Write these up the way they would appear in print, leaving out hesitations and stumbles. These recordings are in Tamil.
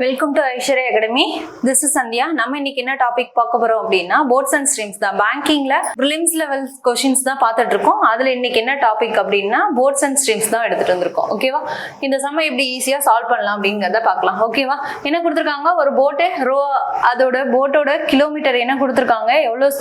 Welcome to Aishwarya academy. This is Sandhya. நம்ம இன்னைக்கு என்ன டாபிக் பார்க்க போறோம் அப்படின்னா போர்ட்ஸ் அண்ட் ஸ்ட்ரீம்ஸ் தான். பேங்கிங்ல ப்ரிலிம்ஸ் லெவல் கொஸ்டின்ஸ் தான் பார்த்துட்டு இருக்கோம். அதுல இன்னைக்கு என்ன டாபிக் அப்படின்னா போர்ட்ஸ் அண்ட் ஸ்ட்ரீம்ஸ் தான் எடுத்துட்டு வந்திருக்கோம். ஓகேவா? இந்த சம்ம எப்படி ஈஸியா சால்வ் பண்ணலாம் அப்படிங்கிறத பார்க்கலாம். ஓகேவா? என்ன கொடுத்துருக்காங்க, ஒரு போட்டு அதோட போட்டோட கிலோமீட்டர் என்ன கொடுத்துருக்காங்க, எவ்வளவு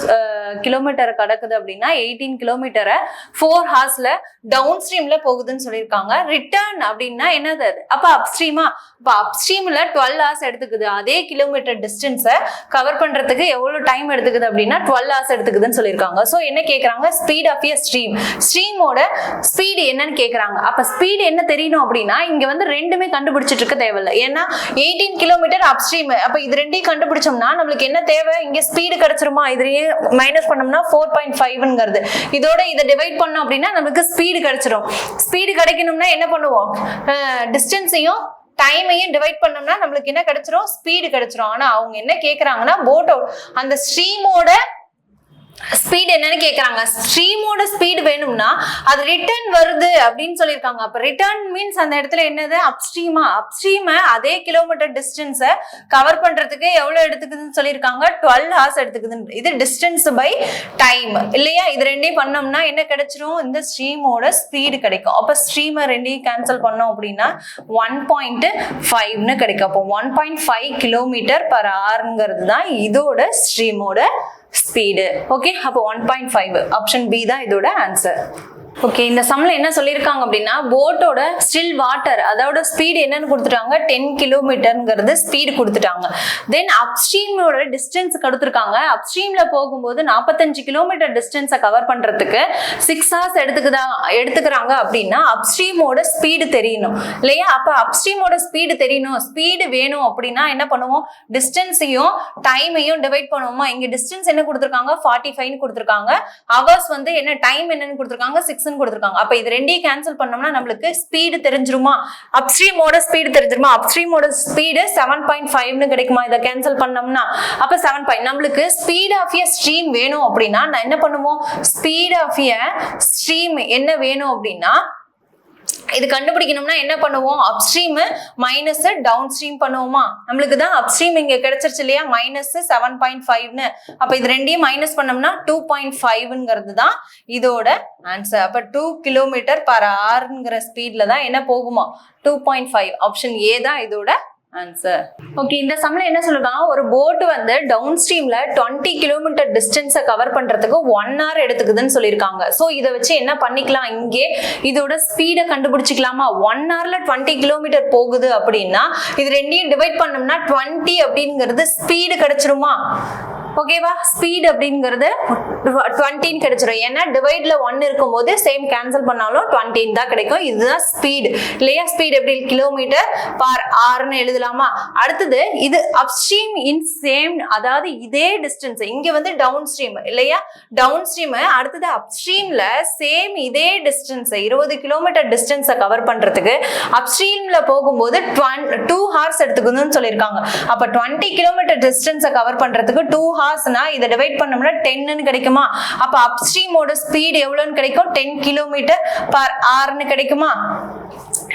கிலோமீட்டர் கடக்குது அப்படின்னா 18 கிலோமீட்டரை 4 ஹார்ஸ்ல டவுன் ஸ்ட்ரீம்ல போகுதுன்னு சொல்லியிருக்காங்க. ரிட்டர்ன் அப்படின்னா என்னது, அப்ப அப்ஸ்ட்ரீமா, அப்ப அப்ஸ்ட்ரீம்ல 12 ஹார்ஸ் எடுத்துக்குது. அதே கிலோமீட்டர் டிஸ்டன்ஸை கவர் பண்றதுக்கு எவ்வளவு டைம் எடுத்துக்குது அப்படின்னா 12 ஹார்ஸ் எடுத்துக்குதுன்னு சொல்லியிருக்காங்க. ஸோ என்ன கேட்கறாங்க, ஸ்பீட் ஆஃப் எ ஸ்ட்ரீம், ஸ்ட்ரீமோட ஸ்பீடு என்னன்னு கேட்கறாங்க. அப்ப ஸ்பீடு என்ன தெரியணும் அப்படின்னா இங்க வந்து ரெண்டுமே கண்டுபிடிச்சிட்டு இருக்க தேவையில்லை. ஏன்னா 18 கிலோமீட்டர் அப்ஸ்ட்ரீம், அப்ப இது ரெண்டையும் கண்டுபிடிச்சோம்னா நம்மளுக்கு என்ன தேவை, இங்க ஸ்பீடு கிடைச்சிருமா, இதுலயே மைனஸ் பண்ணோம்னா 4.5ங்கிறது, இதோட இதை டிவைட் பண்ணோம் அப்படின்னா நமக்கு ஸ்பீடு கிடைச்சிரும். ஸ்பீடு கிடைக்கணும்னா என்ன பண்ணுவோம், டிஸ்டன்ஸையும் டைமையும் டிவைட் பண்ணோம்னா நம்மளுக்கு என்ன கிடைச்சிரும், ஸ்பீடு கிடைச்சிரும். ஆனா அவங்க என்ன கேக்குறாங்கன்னா போட்டோ அந்த ஸ்ட்ரீமோட ஸ்பீட் என்னன்னு கேக்குறாங்க. ஸ்ட்ரீமோட ஸ்பீட் வேணும்னா அது ரிட்டர்ன் வருது அப்படின்னு சொல்லியிருக்காங்க. அப்ப ரிட்டர்ன் மீன்ஸ் அந்த இடத்துல என்னது, அப்ஸ்ட்ரீமா, அப்ஸ்ட்ரீம் அதே கிலோமீட்டர் டிஸ்டன்ஸை கவர் பண்றதுக்கு எவ்வளவு எடுத்துக்குதுன்னு சொல்லியிருக்காங்க, 12 ஹார்ஸ் எடுத்துக்குது. இது டிஸ்டன்ஸ் பை டைம் இல்லையா? இது ரெண்டையும் பண்ணோம்னா என்ன கிடைச்சிரும், இந்த ஸ்ட்ரீமோட ஸ்பீடு கிடைக்கும். அப்ப ஸ்ட்ரீமை ரெண்டையும் கேன்சல் பண்ணோம் அப்படின்னா 1.5ன்னு கிடைக்கும். அப்போ 1.5 கிலோமீட்டர் பர் ஹார்ங்கிறது தான் இதோட ஸ்ட்ரீமோட ஸ்பீடு. ஓகே, அப்போ 1.5 ஆப்ஷன் பி தான் இதோட ஆன்சர். ஓகே, இந்த சம்ல என்ன சொல்லியிருக்காங்க அப்படின்னா போட்டோட ஸ்டில் வாட்டர் அதோட ஸ்பீடு என்னன்னு கொடுத்துட்டாங்க, 10 கிலோமீட்டர்ங்கிறது ஸ்பீடு கொடுத்துட்டாங்க. தென் அப்ஸ்ட்ரீமோட டிஸ்டன்ஸ் கொடுத்துருக்காங்க. அப்ஸ்ட்ரீம்ல போகும்போது 45 கிலோமீட்டர் டிஸ்டன்ஸை கவர் பண்றதுக்கு 6 ஹார்ஸ் எடுத்துக்கிறாங்க அப்படின்னா அப்ஸ்ட்ரீமோட ஸ்பீடு தெரியணும் இல்லையா? அப்ப அப்ஸ்ட்ரீமோட ஸ்பீடு தெரியணும், ஸ்பீடு வேணும் அப்படின்னா என்ன பண்ணுவோம், டிஸ்டன்ஸையும் டைமையும் டிவைட் பண்ணுவோமா. இங்க டிஸ்டன்ஸ் என்ன கொடுத்துருக்காங்க, 45 கொடுத்துருக்காங்க. ஹவர்ஸ் வந்து என்ன, டைம் என்னன்னு கொடுத்துருக்காங்க, 6 கொடுத்திருக்காங்க. அப்ப இது ரெண்டையும் கேன்சல் பண்ணோம்னா நம்மளுக்கு ஸ்பீடு தெரிஞ்சிருமா, அப்ஸ்ட்ரீமோட ஸ்பீடு தெரிஞ்சிருமா. அப்ஸ்ட்ரீமோட ஸ்பீடு 7.5ன்னு கிடைக்குமா இத கேன்சல் பண்ணோம்னா. அப்ப 7. நம்மளுக்கு ஸ்பீட் ஆஃப் எ ஸ்ட்ரீம் வேணும் அப்படின்னா நான் என்ன பண்ணுவோம், ஸ்பீட் ஆஃப் எ ஸ்ட்ரீம் என்ன வேணும் அப்படின்னா இது கண்டுபிடிக்கணும்னா என்ன பண்ணுவோம், அப்ஸ்ட்ரீம் மைனஸ் டவுன் ஸ்ட்ரீம் பண்ணுவோமா. நம்மளுக்கு தான் அப்ஸ்ட்ரீம் இங்க கிடைச்சிருச்சு இல்லையா, மைனஸ் 7.5ன்னு. அப்ப இது ரெண்டையும் மைனஸ் பண்ணோம்னா 2.5ங்கிறது தான் இதோட ஆன்சர். அப்ப 2 கிலோமீட்டர் பர் ஹார்ங்கிற ஸ்பீட்ல தான் என்ன போகுமா, 2.5. ஆப்ஷன் ஏ தான் இதோட ஆன்சர். ஓகே, இந்த சம்ல என்ன சொல்லுறாங்க, ஒரு போட் வந்து டவுன் ஸ்ட்ரீம்ல 20 கிலோமீட்டர் டிஸ்டன்ஸை கவர் பண்றதுக்கு 1 hour எடுத்துக்குதுன்னு சொல்லியிருக்காங்க. சோ இதை வச்சு என்ன பண்ணிக்கலாம், இங்கே இதோட ஸ்பீடை கண்டுபிடிச்சிக்கலாமா. 1 hourல 20 கிலோமீட்டர் போகுது அப்படின்னா இது ரெண்டையும் டிவைட் பண்ணோம்னா 20 அப்படிங்கிறது ஸ்பீடு கிடைச்சிருமா. ஓகேவா, ஸ்பீட் அப்படிங்கிறது 20 கிடைச்சிடும். ஏன்னா டிவைட்ல 1 இருக்கும் போது சேம் கேன்சல் பண்ணாலும் 20 தான் கிடைக்கும். இதுதான் ஸ்பீடு இல்லையா. ஸ்பீட் எப்படி, கிலோமீட்டர் பர் ஹார்னு எழுதலாமா. அடுத்தது இது அப்ஸ்ட்ரீம் இன் சேம், அதாவது இதே டிஸ்டன்ஸ் இங்க வந்து டவுன் ஸ்ட்ரீம் இல்லையா, டவுன் ஸ்ட்ரீம். அடுத்தது அப்ஸ்ட்ரீம்ல சேம் இதே டிஸ்டன்ஸ் 20 கிலோமீட்டர் டிஸ்டன்ஸை கவர் பண்றதுக்கு அப்ஸ்ட்ரீம்ல போகும்போது 2 ஹார்ஸ் எடுத்துக்கணும்னு சொல்லியிருக்காங்க. அப்ப 20 கிலோமீட்டர் டிஸ்டன்ஸை கவர் பண்றதுக்கு 2 ஹார்ஸ்னா இதை டிவைட் பண்ணோம்னா 10ன்னு கிடைக்குமா. அப்ப அப்ஸ்ட்ரீமோட ஸ்பீட் எவ்வளவுன்னு கிடைக்கும், 10 கிலோமீட்டர் பர் ஹார்னு கிடைக்குமா.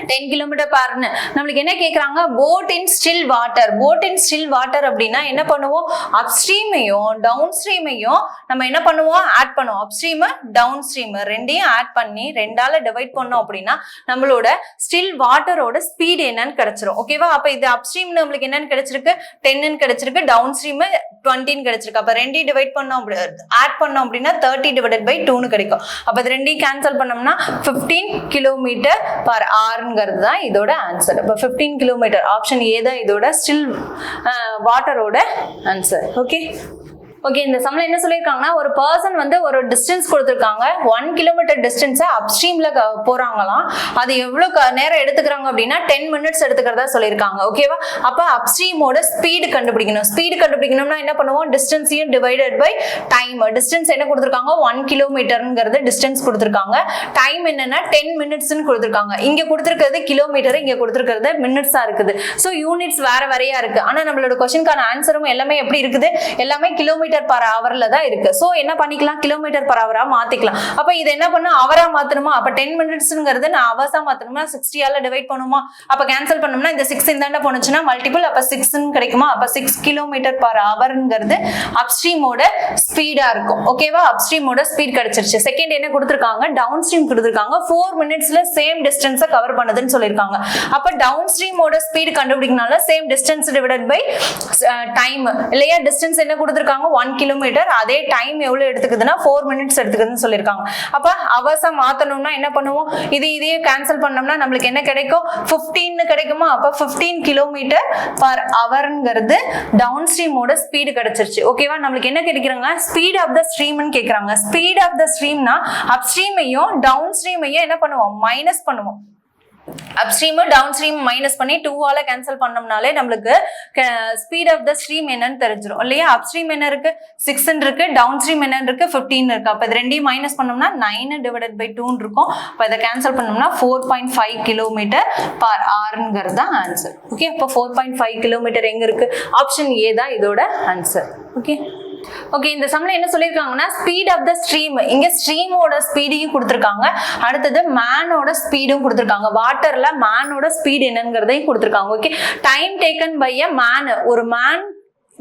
10 கிலோமீட்டர் பர்னு. நம்மளுக்கு என்ன கேக்குறாங்க, boat in still water. Boat in still water அப்படின்னா என்ன பண்ணுவோம், அப்ஸ்ட்ரீமையும் டவுன் ஸ்ட்ரீமையும் நம்ம என்ன பண்ணுவோம், ஆட் பண்ணுவோம். அப்ஸ்ட்ரீம் டவுன் ஸ்ட்ரீம் ரெண்டையும் ஆட் பண்ணி 2ஆல டிவைட் பண்ணோம் அப்படின்னா நம்மளோட ஸ்டில் வாட்டரோட ஸ்பீட் என்னன்னு கிடைச்சிரும். ஓகேவா. அப்ப இது அப்ஸ்ட்ரீம் நம்மளுக்கு என்னன்னு கிடைச்சிருக்கு, 10ன்னு கிடைச்சிருக்கு. டவுன் ஸ்ட்ரீம் 20ன்னு கிடைச்சிருக்கு. அப்ப ரெண்டையும் டிவைட் பண்ணோம், ஆட் பண்ணோம் அப்படின்னா 30 டிவைடட் பை 2ன்னு கிடைக்கும். அப்ப இது ரெண்டையும் கேன்சல் பண்ணோம்னா 15 கிலோமீட்டர் பர் ஹார்ங்கிறது தான் இதோட ஆன்சர். அப்ப 15 கிலோமீட்டர் ஆப்ஷன் ஏ தான் இதோட ஸ்டில் வாட்டரோட ஆன்சர். ஓகே. ஓகே, இந்த சம்ல என்ன சொல்லியிருக்காங்கன்னா ஒரு பர்சன் வந்து ஒரு டிஸ்டன்ஸ் கொடுத்துருக்காங்க. 1 கிலோமீட்டர் டிஸ்டன்ஸை அப்ஸ்ட்ரீம்ல போறாங்களாம். அது எவ்வளவு நேரம் எடுத்துக்கிறாங்க அப்படின்னா 10 மினிட்ஸ் எடுத்துக்கிறதா சொல்லியிருக்காங்க. ஓகேவா. அப்ப அப்ஸ்ட்ரீமோட ஸ்பீடு கண்டுபிடிக்கணும். ஸ்பீடு கண்டுபிடிக்கணும்னா என்ன பண்ணுவோம், டிஸ்டன்ஸையும் டிவைடட் பை டைம். டிஸ்டன்ஸ் என்ன கொடுத்துருக்காங்க, 1 கிலோமீட்டர்ங்கிறது டிஸ்டன்ஸ் கொடுத்துருக்காங்க. டைம் என்னன்னா 10 மினிட்ஸ்ன்னு கொடுத்துருக்காங்க. இங்க கொடுத்துருக்கிறது கிலோமீட்டர், இங்க கொடுத்துருக்கிறது மினிட்ஸா இருக்குது. ஸோ யூனிட்ஸ் வேற வேறையா இருக்கு. ஆனா நம்மளோட கொஸ்டினுக்கான ஆன்சரும் எல்லாமே எப்படி இருக்குது, எல்லாமே கிலோமீட்டர் கிலோமீட்டர் பர் ஹவர்ல தான் இருக்கு. சோ என்ன பண்ணிக்கலாம், கிலோமீட்டர் பர் ஹவரா மாத்திக்கலாம். அப்ப இது என்ன பண்ண, ஹவரா மாத்தணுமா, அப்ப 10 மினிட்ஸ்ங்கிறது நான் ஹவர்ஸா மாத்தணுமா, 60 டிவைட் பண்ணுமா, அப்ப கேன்சல் பண்ணோம்னா இந்த 6 இந்தாண்ட போனுச்சுன்னா மல்டிபிள், அப்ப 6 கிடைக்குமா, அப்ப 6 கிலோமீட்டர் பர் ஹவர்ங்கிறது அப்ஸ்ட்ரீமோட ஸ்பீடா இருக்கும். ஓகேவா, அப்ஸ்ட்ரீமோட ஸ்பீட் கிடைச்சிருச்சு. செகண்ட் என்ன கொடுத்திருக்காங்க, டவுன் ஸ்ட்ரீம் கொடுத்திருக்காங்க. 4 மினிட்ஸ்ல சேம் டிஸ்டன்ஸை கவர் பண்ணுதுன்னு சொல்லியிருக்காங்க. அப்ப டவுன் ஸ்ட்ரீமோட ஸ்பீட் கண்டுபிடிக்கனால same distance divided by time இல்லையா. டிஸ்டன்ஸ் என்ன கொடுத்திருக்காங்க, 1 கிலோமீட்டர். அதே டைம் எவ்வளவு எடுத்துக்குதுன்னா 4 மினிட்ஸ் எடுத்துக்குதுன்னு சொல்லியிருக்காங்க. அப்ப அவர்ஸா மாத்தணும்னா என்ன பண்ணுவோம், இதையும் கேன்சல் பண்ணோம்னா நம்மளுக்கு என்ன கிடைக்கும், 15 கிடைக்குமா. அப்ப 15 கிலோமீட்டர் பர் ஹவர்ங்கிறது டவுன் ஸ்ட்ரீமோட ஸ்பீடு கிடைச்சிருச்சு. ஓகேவா, நம்மளுக்கு என்ன கிடைக்கிறாங்க, ஸ்பீட் ஆஃப் த ஸ்ட்ரீம்னு கேக்குறாங்க. ஸ்பீட் ஆஃப் த ஸ்ட்ரீம்னா அப்ஸ்ட்ரீமையும் டவுன் ஸ்ட்ரீமையும் என்ன பண்ணுவோம், மைனஸ் பண்ணுவோம். அப்ஸ்ட்ரீம் டவுன் ஸ்ட்ரீம் மைனஸ் பண்ணி 2 ஆல கேன்சல் பண்ணோம்னாலே நம்மளுக்கு ஸ்பீட் ஆஃப் த ஸ்ட்ரீம் என்னன்னு தெரிஞ்சிடும் இல்லையா. அப்ஸ்ட்ரீம் என்ன இருக்கு, 6 இருக்கு, டவுன் ஸ்ட்ரீம் என்ன இருக்கு, 15 இருக்கு. அப்ப இது ரெண்டையும் மைனஸ் பண்ணோம்னா 9 டிவைடட் பை 2 இருக்கும். அப்ப இதை கேன்சல் பண்ணோம்னா 4.5 கிலோமீட்டர் பர் ஹவர்ங்கிறது தான் ஆன்சர். ஓகே, அப்ப 4.5 கிலோமீட்டர் எங்க இருக்கு, ஆப்ஷன் ஏ தான் இதோட ஆன்சர். ஓகே ஓகே, இந்த சம்ல என்ன சொல்லிருக்காங்கன்னா ஸ்பீட் ஆஃப் த ஸ்ட்ரீம், இங்க ஸ்ட்ரீமோட ஸ்பீடையும் கொடுத்திருக்காங்க, அடுத்தது மேனோட ஸ்பீடும் கொடுத்திருக்காங்க. வாட்டர்ல மேனோட ஸ்பீட் என்னங்கிறதையும் கொடுத்திருக்காங்க. Okay, time taken by a man, ஒரு மேன்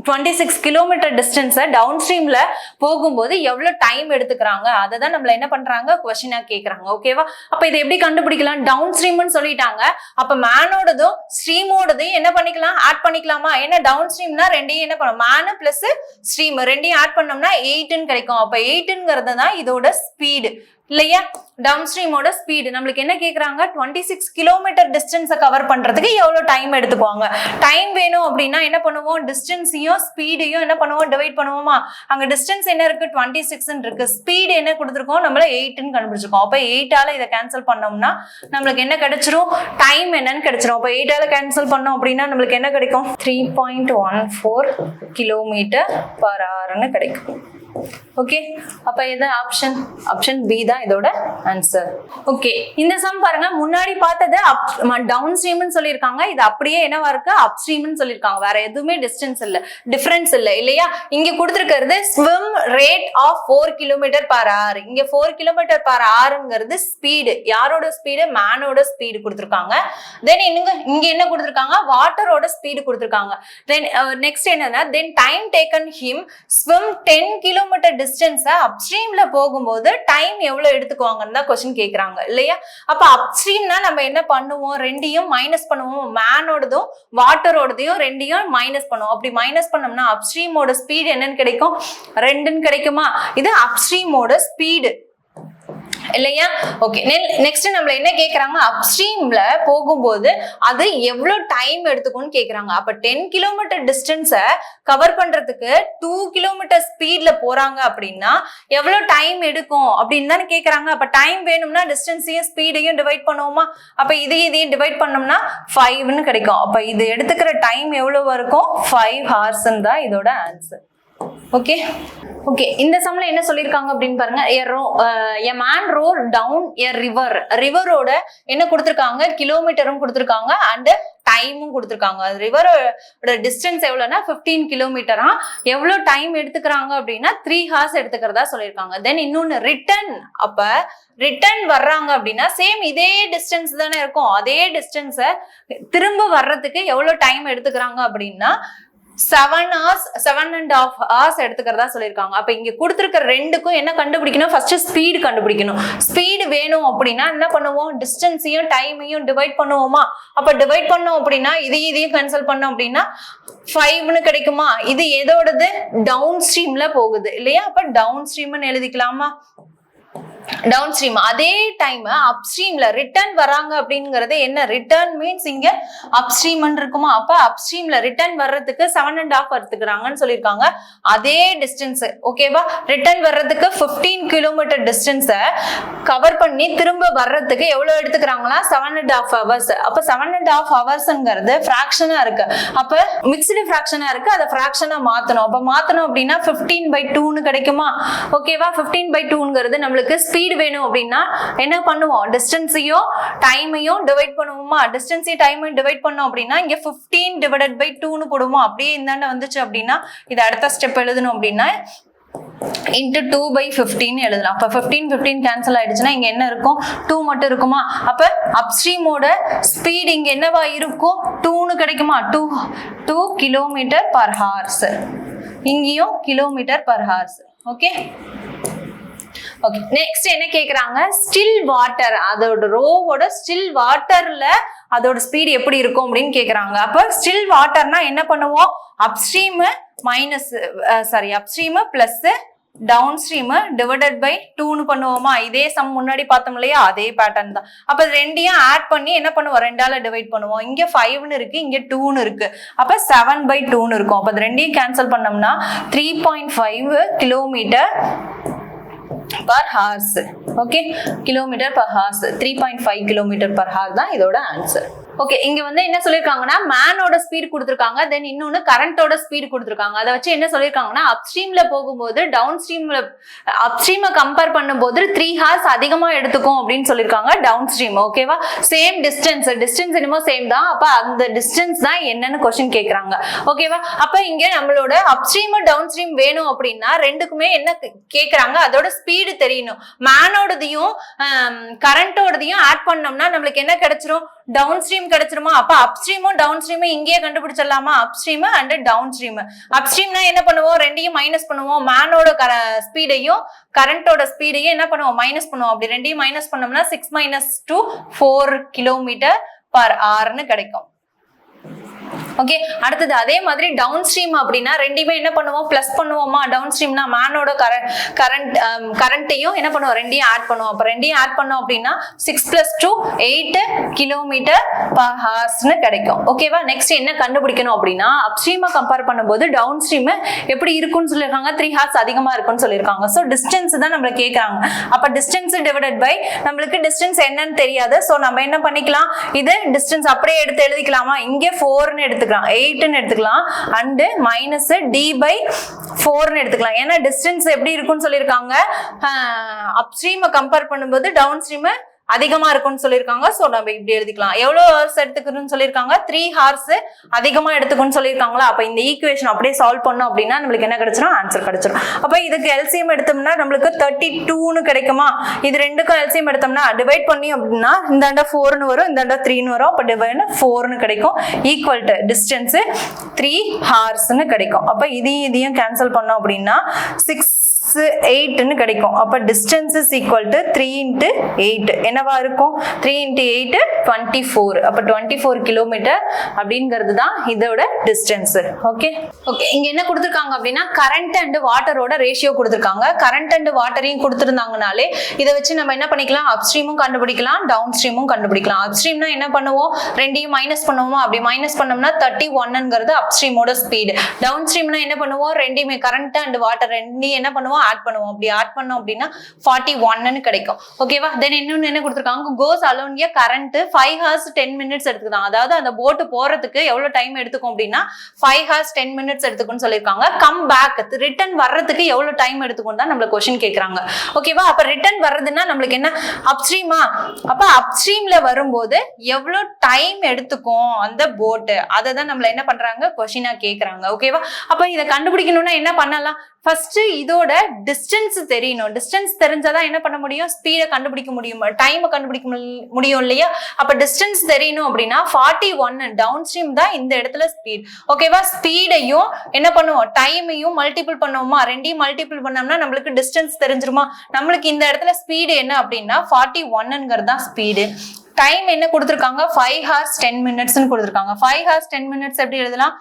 26 கிலோமீட்டர் டிஸ்டன்ஸை டவுன் ஸ்ட்ரீம்ல போகும்போது எவ்வளவு டைம் எடுத்துக்கிறாங்க, அதை தான் நம்மள என்ன பண்றாங்க, கொஸ்டினா கேக்குறாங்க. ஓகேவா, அப்ப இதை எப்படி கண்டுபிடிக்கலாம், டவுன் ஸ்ட்ரீம்னு சொல்லிட்டாங்க, அப்ப மேனோடதும் ஸ்ட்ரீமோடதையும் என்ன பண்ணிக்கலாம், ஆட் பண்ணிக்கலாமா. ஏன்னா டவுன் ஸ்ட்ரீம்னா ரெண்டையும் என்ன பண்ணும், மேனு பிளஸ் ஸ்ட்ரீம் ரெண்டையும் ஆட் பண்ணோம்னா 8ன்னு கிடைக்கும். அப்ப 8ங்கிறது தான் இதோட ஸ்பீடு இல்லையா. டவுன் ஸ்ட்ரீமோட ஸ்பீடு நம்மளுக்கு என்ன கேக்குறாங்க, 26 கிலோமீட்டர் டிஸ்டன்ஸை கவர் பண்றதுக்கு எவ்வளவு டைம் எடுத்துக்குவாங்க. டைம் வேணும் அப்படின்னா என்ன பண்ணுவோம், டிஸ்டன்ஸையும் ஸ்பீடையும் என்ன பண்ணுவோம், டிவைட் பண்ணுவோமா. அங்க டிஸ்டன்ஸ் என்ன இருக்கு, 26 இருக்கு, ஸ்பீடு என்ன கொடுத்துருக்கோம், நம்மள 8ன்னு கண்டுபிடிச்சிருக்கோம். அப்ப 8ஆல இதை கேன்சல் பண்ணோம்னா நம்மளுக்கு என்ன கிடைச்சிரும், டைம் என்னன்னு கிடைச்சிரும். அப்ப 8ஆல கேன்சல் பண்ணோம் அப்படின்னா நம்மளுக்கு என்ன கிடைக்கும், 3.14 கிலோமீட்டர் பர் ஹவர்னு கிடைக்கும். ஓகே, அப்ப இது ஆப்ஷன் பி தான் இதோட ஆன்சர். ஓகே, இந்த சம் பாருங்க, முன்னாடி பார்த்தது டவுன் ஸ்ட்ரீம்னு சொல்லியிருக்காங்க, இது அப்படியே என்னவா இருக்கு, அப் ஸ்ட்ரீம்னு சொல்லியிருக்காங்க. வேற எதுவுமே டிஸ்டன்ஸ் இல்ல, டிஃபரன்ஸ் இல்ல இல்லையா. இங்க கொடுத்திருக்கிறது swim rate of 4 kilometre per hour. இங்க 4 கிலோமீட்டர் பர் ஹவர்ங்கிறது ஸ்பீடு, யாரோட ஸ்பீடு, மேனோட ஸ்பீடு கொடுத்திருக்காங்க. தென் இங்க என்ன கொடுத்திருக்காங்க, வாட்டரோட ஸ்பீடு கொடுத்திருக்காங்க. தென் நெக்ஸ்ட் என்னன்னா, then time taken him swim 10 kilometre distance அப்ஸ்ட்ரீம்ல போகும்போது டைம் எவ்வளவு எடுத்துக்குவாங்கன்னு தான் क्वेश्चन கேக்குறாங்க இல்லையா. அப்ப அப்ஸ்ட்ரீம்னா நம்ம என்ன பண்ணுவோம், ரெண்டையும் மைனஸ் பண்ணுவோம், மேனோடதும் வாட்டரோடதையும் ரெண்டையும் மைனஸ் பண்ணுவோம். அப்படி மைனஸ் பண்ணோம்னா அப்ஸ்ட்ரீமோட ஸ்பீடு என்னன்னு கிடைக்கும், 2ன்னு கிடைக்குமா. இது அப்ஸ்ட்ரீமோட ஸ்பீடு இல்லையா. ஓகே, நெக்ஸ்ட் நம்மள என்ன கேக்குறாங்க, அப்ஸ்ட்ரீம்ல போகும்போது அது எவ்வளவு டைம் எடுத்துக்கும்னு கேக்குறாங்க. அப்ப 10 கிலோமீட்டர் டிஸ்டன்ஸை கவர் பண்றதுக்கு 2 கிலோமீட்டர் ஸ்பீட்ல போறாங்க அப்படின்னா எவ்வளவு டைம் எடுக்கும் அப்படின்னு தானே கேக்குறாங்க. அப்ப டைம் வேணும்னா டிஸ்டன்ஸையும் ஸ்பீடையும் டிவைட் பண்ணுவோமா. அப்ப இதையும் டிவைட் பண்ணோம்னா 5ன்னு கிடைக்கும். அப்ப இது எடுத்துக்கிற டைம் எவ்வளவு இருக்கும், 5 hours தான் இதோட ஆன்சர். ஓகே ஓகே, இந்த சம்ல என்ன சொல்லிருக்காங்க அப்படின்னு பாருங்க, a man rode down a river. ரிவரோட என்ன கொடுத்திருக்காங்க, கிலோமீட்டரும் கொடுத்திருக்காங்க அண்ட் டைமும் கொடுத்திருக்காங்க. ரிவரோட டிஸ்டன்ஸ் எவ்வளவுனா 15 கிலோமீட்டரா, எவ்வளவு டைம் எடுத்துக்கிறாங்க அப்படின்னா 3 hours எடுத்துக்கிறதா சொல்லியிருக்காங்க. தென் இன்னொன்னு ரிட்டர்ன், அப்ப ரிட்டர்ன் வர்றாங்க அப்படின்னா சேம் இதே டிஸ்டன்ஸ் தானே இருக்கும், அதே டிஸ்டன்ஸை திரும்ப வர்றதுக்கு எவ்வளவு டைம் எடுத்துக்கிறாங்க அப்படின்னா 7.5 hours எடுத்துக்கிறதா சொல்லியிருக்காங்க. அப்ப இங்க கொடுத்திருக்கிற ரெண்டுக்கும் என்ன கண்டுபிடிக்கணும், ஃபர்ஸ்ட் ஸ்பீடு கண்டுபிடிக்கணும். ஸ்பீடு வேணும் அப்படின்னா என்ன பண்ணுவோம், டிஸ்டன்ஸையும் டைமையும் டிவைட் பண்ணுவோமா. அப்ப டிவைட் பண்ணோம் அப்படின்னா இதையும் கேன்சல் பண்ணோம் அப்படின்னா 5ன்னு கிடைக்குமா. இது எதோடது, டவுன் ஸ்ட்ரீம்ல போகுது இல்லையா. அப்ப டவுன் ஸ்ட்ரீம்னு எழுதிக்கலாமா. டவுன் ஸ்ட்ரீம் அதே டைம் அப் ஸ்ட்ரீம்ல ரிட்டர்ன் வராங்க அப்படிங்கறது என்ன, ரிட்டர்ன் மீன்ஸ் இங்க அப் ஸ்ட்ரீம் இருக்குமா. அப்ப அப் ஸ்ட்ரீம்ல ரிட்டர்ன் வர்றதுக்கு 7.5 எடுத்துக்கிறாங்கன்னு சொல்லியிருக்காங்க. அதே டிஸ்டன்ஸ் ஓகேவா, ரிட்டர்ன் வர்றதுக்கு 15 கிலோமீட்டர் டிஸ்டன்ஸை கவர் பண்ணி திரும்ப வர்றதுக்கு எவ்வளவு எடுத்துக்கிறாங்களா, 7.5 hours. அப்ப 7.5 ஹவர்ஸ்ங்கிறது ஃபிராக்ஷனா இருக்கு, அப்ப மிக்ஸ்டு ஃபிராக்ஷனா இருக்கு, அதை ஃபிராக்ஷனா மாத்தணும். அப்ப மாத்தணும் அப்படின்னா 15/2ன்னு கிடைக்குமா. ஓகேவா, 15/2ங்கிறது நம்மளுக்கு ஸ்பீடு வேணும் அப்படின்னா என்ன பண்ணுவோம், டிஸ்டன்ஸையும் டைமையும் டிவைட் பண்ணுவோமா, டிஸ்டன்ஸையும் டைமையும் டிவைட் பண்ணோம் அப்படின்னா இங்க 15/2 போடுவோம். அப்படியே இந்தாண்ட வந்துச்சு அப்படின்னா இது அடுத்த ஸ்டெப் எழுதணும் அப்படின்னா into 2/15 எழுதலாம். அப்ப 15 கேன்சல் ஆயிடுச்சுன்னா இங்க என்ன இருக்கும், 2 மட்டும் இருக்குமா. அப்ப அப்ஸ்ட்ரீமோட ஸ்பீட் இங்க என்னவா இருக்கும், 2ன்னு கிடைக்குமா, 2 km/h. இங்கேயும் km/h. Okay okay. நெக்ஸ்ட் என்ன கேக்குறாங்க, ஸ்டில் வாட்டர், அதோட ரோவோட ஸ்டில் வாட்டர்ல அதோட ஸ்பீட் எப்படி இருக்கும் அப்படின்னு கேக்குறாங்க. அப்ப ஸ்டில் வாட்டர்னா என்ன பண்ணுவோம், upstream plus down stream divided by 2ன்னு பண்ணுவோமா. இதே சம் முன்னாடி பார்த்தோம் இல்லையா, அதே பேட்டர்ன் தான். அப்ப ரெண்டையும் ஆட் பண்ணி என்ன பண்ணுவோம், 2ஆல டிவைட் பண்ணுவோம். இங்க 5ன்னு இருக்கு, இங்க 2ன்னு இருக்கு. அப்ப 7/2ன்னு இருக்கும். அப்ப ரெண்டையும் கேன்சல் பண்ணோம்னா 3.5 km/h. ஓகே, km/h 3.5 km/h தான் இதோட ஆன்சர். ஓகே, இங்க வந்து என்ன சொல்லிருக்காங்கன்னா மேனோட ஸ்பீட் கொடுத்திருக்காங்க, தென் இன்னொன்னு கரண்டோட ஸ்பீட் கொடுத்திருக்காங்க. அதை வச்சு என்ன சொல்லிருக்காங்கன்னா அப்ஸ்ட்ரீம்ல போகும்போது டவுன் ஸ்ட்ரீம்ல அப்ஸ்ட்ரீமை கம்பேர் பண்ணும்போது 3 ஹார்ஸ் அதிகமா எடுத்துக்கும் அப்படின்னு சொல்லிருக்காங்க டவுன் ஸ்ட்ரீம். ஓகேவா, சேம் டிஸ்டன்ஸ் என்னமோ சேம் தான். அப்ப அந்த டிஸ்டன்ஸ் தான் என்னன்னு கொஸ்டின் கேக்குறாங்க. ஓகேவா, அப்ப இங்க நம்மளோட அப்ஸ்ட்ரீம் டவுன் ஸ்ட்ரீம் வேணும் அப்படின்னா ரெண்டுக்குமே என்ன கேக்குறாங்க, அதோட ஸ்பீடு தெரியணும். மேனோடதையும் கரண்டோடதையும் ஆட் பண்ணோம்னா நம்மளுக்கு என்ன கிடைச்சிரும், டவுன் ஸ்ட்ரீம் கிடைச்சிருமா. அப்ப அப்ஸ்ட்ரீமும் டவுன் ஸ்ட்ரீமும் இங்கேயே கண்டுபிடிச்சிடலாமா, அப்ஸ்ட்ரீம் அண்ட் டவுன் ஸ்ட்ரீம். அப்ஸ்ட்ரீம்னா என்ன பண்ணுவோம், ரெண்டையும் மைனஸ் பண்ணுவோம், மேனோட ஸ்பீடையும் கரண்டோட ஸ்பீடையும் என்ன பண்ணுவோம், மைனஸ் பண்ணுவோம். அப்படி ரெண்டையும் மைனஸ் பண்ணோம்னா 6 - 2 4 km/h கிடைக்கும். ஓகே, அடுத்தது அதே மாதிரி டவுன் ஸ்ட்ரீம் அப்படின்னா ரெண்டையுமே என்ன பண்ணுவோம், பிளஸ் பண்ணுவோமா. டவுன் ஸ்ட்ரீம்னா மேனோட கரண்ட்டையும் என்ன பண்ணுவோம், ரெண்டையும் ஆட் பண்ணுவோம். அப்ப ரெண்டையும் ஆட் பண்ணோம் அப்படின்னா 6 + 2 8 km/h கிடைக்கும். ஓகேவா, நெக்ஸ்ட் என்ன கண்டுபிடிக்கணும் அப்படின்னா அப்ஸ்ட்ரீமை கம்பேர் பண்ணும்போது டவுன் ஸ்ட்ரீம் எப்படி இருக்குன்னு சொல்லியிருக்காங்க, 3 ஹார்ஸ் அதிகமா இருக்குன்னு சொல்லியிருக்காங்க. ஸோ டிஸ்டன்ஸ் தான் நம்மள கேட்கறாங்க. அப்ப டிஸ்டன்ஸ் டிவைடட் பை நம்மளுக்கு டிஸ்டன்ஸ் என்னன்னு தெரியாது. ஸோ நம்ம என்ன பண்ணிக்கலாம், இது டிஸ்டன்ஸ் அப்படியே எடுத்து எழுதிக்கலாமா. இங்க 4ன்னு எடுத்துக்கலாம், 8ன்னு எடுத்துக்கலாம், அண்ட் மைனஸ் d/4ன்னு எடுத்துக்கலாம். ஏன்னா டிஸ்டன்ஸ் எப்படி இருக்குன்னு சொல்லியிருக்காங்க, அப்ஸ்ட்ரீமை கம்பேர் பண்ணும்போது டவுன் ஸ்ட்ரீம் அதிகமா இருக்கும்னு சொல்லியிருக்காங்க. சோ நம்ம இப்படி எழுதிக்கலாம். எவ்வளவு ஹார்ஸ் எடுத்துக்கணும்னு சொல்லியிருக்காங்க, 3 ஹார்ஸ் அதிகமா எடுத்துக்கணும்னு சொல்லியிருக்காங்களா. அப்ப இந்த ஈக்குவேஷன் அப்படியே சால்வ் பண்ணோம் அப்படின்னா நம்மளுக்கு என்ன கிடைச்சிடும், ஆன்சர் கிடைச்சிடும். அப்ப இதுக்கு எல்சிஎம் எடுத்தோம்னா நம்மளுக்கு 32ன்னு கிடைக்குமா. இது ரெண்டுக்கும் எல்சிஎம் எடுத்தோம்னா டிவைட் பண்ணி அப்படின்னா இந்தாண்ட 4ன்னு வரும், இந்தாண்ட 3ன்னு வரும். அப்ப டிவைட் 4ன்னு கிடைக்கும். ஈக்குவல் டு டிஸ்டன்ஸ் 3 ஹார்ஸ்ன்னு கிடைக்கும். அப்ப இதையும் கேன்சல் பண்ணோம் அப்படின்னா 6 8ன்னு கிடைக்கும். அப்ப டிஸ்டன்ஸ் இஸ் ஈக்குவல் டு 3 × 8 என்னவா இருக்கும், 3 × 8 24. அப்ப 24 கிலோமீட்டர் அப்படிங்கிறது தான் இதோட டிஸ்டன்ஸ். ஓகே ஓகே, இங்க என்ன கொடுத்திருக்காங்க அப்படின்னா கரண்ட் அண்ட் வாட்டரோட ரேஷியோ கொடுத்திருக்காங்க. கரண்ட் அண்ட் வாட்டரையும் கொடுத்திருந்தாங்கனாலே இதை வச்சு நம்ம என்ன பண்ணிக்கலாம், அப்ஸ்ட்ரீமும் கண்டுபிடிக்கலாம், டவுன் ஸ்ட்ரீமும் கண்டுபிடிக்கலாம். அப்ஸ்ட்ரீம்னா என்ன பண்ணுவோம், ரெண்டையும் மைனஸ் பண்ணுவோமா. அப்படி மைனஸ் பண்ணோம்னா 31ங்கிறது அப்ஸ்ட்ரீமோட ஸ்பீடு. டவுன் ஸ்ட்ரீம்னா என்ன பண்ணுவோம், ரெண்டையுமே கரண்ட் அண்ட் வாட்டர் ரெண்டையும் என்ன பண்ணுவோம், ஆட் பண்ணுவோம். அப்படி ஆட் பண்ணோம் அப்படின்னா 41ன்னு கிடைக்கும். ஓகேவா, தென் இன்னொன்னு என்ன கொடுத்திருக்காங்க, கோஸ் அலோன் ஏ கரண்ட் 5 ஹார்ஸ் 10 மினிட்ஸ் எடுத்துக்கலாம். அதாவது அந்த போட் போறதுக்கு எவ்வளவு டைம் எடுத்துக்கும் அப்படின்னா 5 ஹார்ஸ் 10 மினிட்ஸ் எடுத்துக்கும்னு சொல்லியிருக்காங்க. கம் பேக் ரிட்டர்ன் வர்றதுக்கு எவ்வளவு டைம் எடுத்துக்கும் தான் நம்மள क्वेश्चन கேக்குறாங்க. ஓகேவா, அப்ப ரிட்டர்ன் வர்றதுன்னா நம்மளுக்கு என்ன, அப்ஸ்ட்ரீமா. அப்ப அப்ஸ்ட்ரீம்ல வரும்போது எவ்வளவு டைம் எடுத்துக்கும் அந்த போட், அதை தான் நம்மள என்ன பண்றாங்க, क्वेश्चन கேக்குறாங்க. ஓகேவா, அப்ப இதை கண்டுபிடிக்கணும்னா என்ன பண்ணலாம், ஃபர்ஸ்ட் இதோட டிஸ்டன்ஸ் தெரியணும். டிஸ்டன்ஸ் தெரிஞ்சாதான் என்ன பண்ண முடியும், ஸ்பீடை கண்டுபிடிக்க முடியும், டைம் கண்டுபிடிக்க முடியும் இல்லையா. அப்ப டிஸ்டன்ஸ் தெரியணும் அப்படின்னா 41 டவுன் ஸ்ட்ரீம் தான் இந்த இடத்துல ஸ்பீட். ஓகேவா, ஸ்பீடையும் என்ன பண்ணுவோம், டைமையும் மல்டிபிள் பண்ணுவோமா. ரெண்டையும் மல்டிபிள் பண்ணோம்னா நம்மளுக்கு டிஸ்டன்ஸ் தெரிஞ்சிருமா. நம்மளுக்கு இந்த இடத்துல ஸ்பீடு என்ன அப்படின்னா 41ங்கிறது தான் ஸ்பீடு. டைம் என்ன கொடுத்திருக்காங்க, 5 ஹார்ஸ் 10 மினிட்ஸ்ன்னு கொடுத்திருக்காங்க. 5 ஹார்ஸ் 10 மினிட்ஸ் எப்படி எழுதலாம்,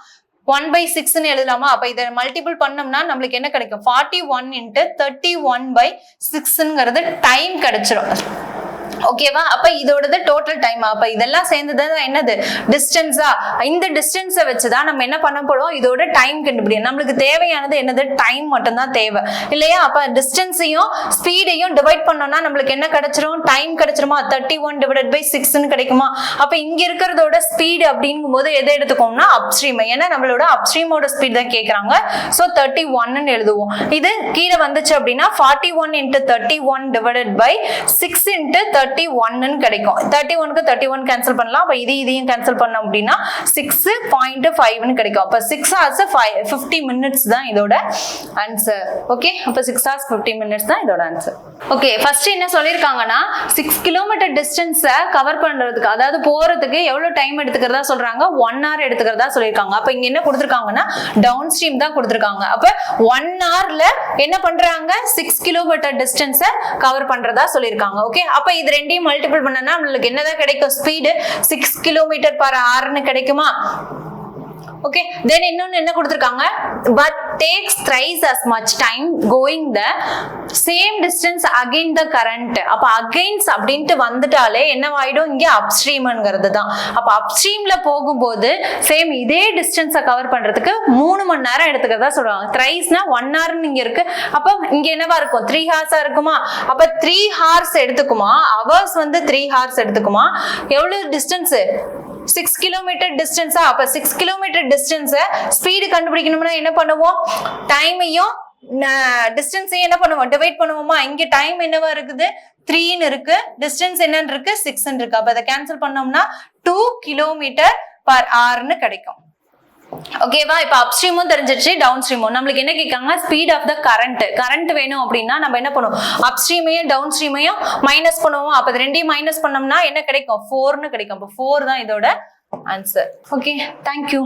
1/6ன்னு எழுதலாமா. அப்ப இதை மல்டிபிள் பண்ணோம்னா நம்மளுக்கு என்ன கிடைக்கும், 41 × 31/6ங்கிறது டைம் கிடைச்சிரும். ஓகேவா? அப்ப இதோடது டோட்டல் டைம். அப்ப இதெல்லாம் சேர்ந்தது என்னது? டிஸ்டன்ஸா? இந்த டிஸ்டன்ஸை வச்சுதான் நம்ம என்ன பண்ண போறோம்? இதோட டைம் கண்டுபிடிக்கும். நம்மளுக்கு தேவையானது என்னது? டைம் மட்டும் தான் தேவை இல்லையா? அப்ப டிஸ்டன்ஸையும் ஸ்பீடையும் டிவைட் பண்ணோம்னா நம்மளுக்கு என்ன கிடைச்சிரும்? டைம் கிடைச்சிருமா? 31 divided by 6 கிடைக்குமா? அப்ப இங்க இருக்கிறதோட ஸ்பீடு அப்படிங்கும் போது எதை எடுத்துக்கோம்னா அப்ஸ்ட்ரீம். ஏன்னா நம்மளோட அப்ஸ்ட்ரீமோட ஸ்பீட் தான் கேக்குறாங்க. சோ 31 எழுதுவோம். இது கீழே வந்துச்சு அப்படின்னா 41 into 31 divided by 6 into 31 கிடைக்கும். 31க்கு 31 கேன்சல் பண்ணலாம். அப்ப இதையும் கேன்சல் பண்ணோம் அப்படின்னா 6.5 கிடைக்கும். அப்ப 6 hours 50 minutes தான் இதோட ஆன்சர். ஓகே, அப்ப 6 hours 50 minutes தான் இதோட ஆன்சர். ஓகே, ஃபர்ஸ்ட் என்ன சொல்லிருக்காங்கன்னா 6 கிலோமீட்டர் டிஸ்டன்ஸை கவர் பண்றதுக்கு, அதாவது போறதுக்கு எவ்வளவு டைம் எடுத்துக்கிறதா சொல்றாங்க? 1 hour எடுத்துக்கிறதா சொல்லியிருக்காங்க. அப்ப இங்க என்ன கொடுத்திருக்காங்கன்னா டவுன் ஸ்ட்ரீம் தான் கொடுத்திருக்காங்க. அப்ப 1 hourல என்ன பண்றாங்க? 6 கிலோமீட்டர் டிஸ்டன்ஸை கவர் பண்றதா சொல்லியிருக்காங்க. ஓகே, அப்ப இது ரெண்டையும் மல்டிபிள் பண்ணனா நம்மளுக்கு என்னதான் கிடைக்கும்? ஸ்பீடு 6 கிலோமீட்டர் பர் ஹவர்னு கிடைக்குமா? ஓகே, தென் இன்னொன்னு என்ன கொடுத்திருக்காங்க? but takes thrice as much time going the same distance again the current. அப்ப against அப்படின்ட்டு வந்துட்டாலே என்னவாயிடும்? இங்க அப்ஸ்ட்ரீம்ங்கிறது தான். அப்ப அப்ஸ்ட்ரீம்ல போகும்போது சேம் இதே டிஸ்டன்ஸை கவர் பண்றதுக்கு 3 மணி நேரம் எடுத்துக்கிறதா சொல்றாங்க. thriceனா 1 hour இங்க இருக்கு. அப்ப இங்க என்னவா இருக்கும்? 3 hours இருக்குமா? அப்ப 3 hours எடுத்துக்குமா? hours வந்து 3 hours எடுத்துக்குமா? எவ்வளவு டிஸ்டன்ஸ்? 6 கிலோமீட்டர் டிஸ்டன்ஸா? அப்ப 6 கிலோமீட்டர் டிஸ்டன்ஸ் ஸ்பீடு கண்டுபிடிக்கணும்னா என்ன பண்ணுவோம்? டைமையும் டிஸ்டன்ஸையும் என்ன பண்ணுவோம்? டிவைட் பண்ணுவோமா? இங்க டைம் என்னவா இருக்குது? 3 இருக்கு. டிஸ்டன்ஸ் என்னன்னு இருக்கு? 6 இருக்கு. அப்ப அதை கேன்சல் பண்ணோம்னா 2 கிலோமீட்டர் பர் ஹவர்னு கிடைக்கும். ஓகேவா? இப்ப அப்ஸ்ட்ரீமும் தெரிஞ்சிருச்சு, டவுன் ஸ்ட்ரீமும். நம்மளுக்கு என்ன கேட்காங்க? ஸ்பீட் ஆஃப் த கரண்ட் வேணும் அப்படின்னா நம்ம என்ன பண்ணுவோம்? அப்ஸ்ட்ரீமையும் டவுன் ஸ்ட்ரீமையும் மைனஸ் பண்ணுவோம். அப்ப ரெண்டையும் மைனஸ் பண்ணோம்னா என்ன கிடைக்கும்? 4ன்னு கிடைக்கும். அப்ப 4 தான் இதோட ஆன்சர். Okay, thank you.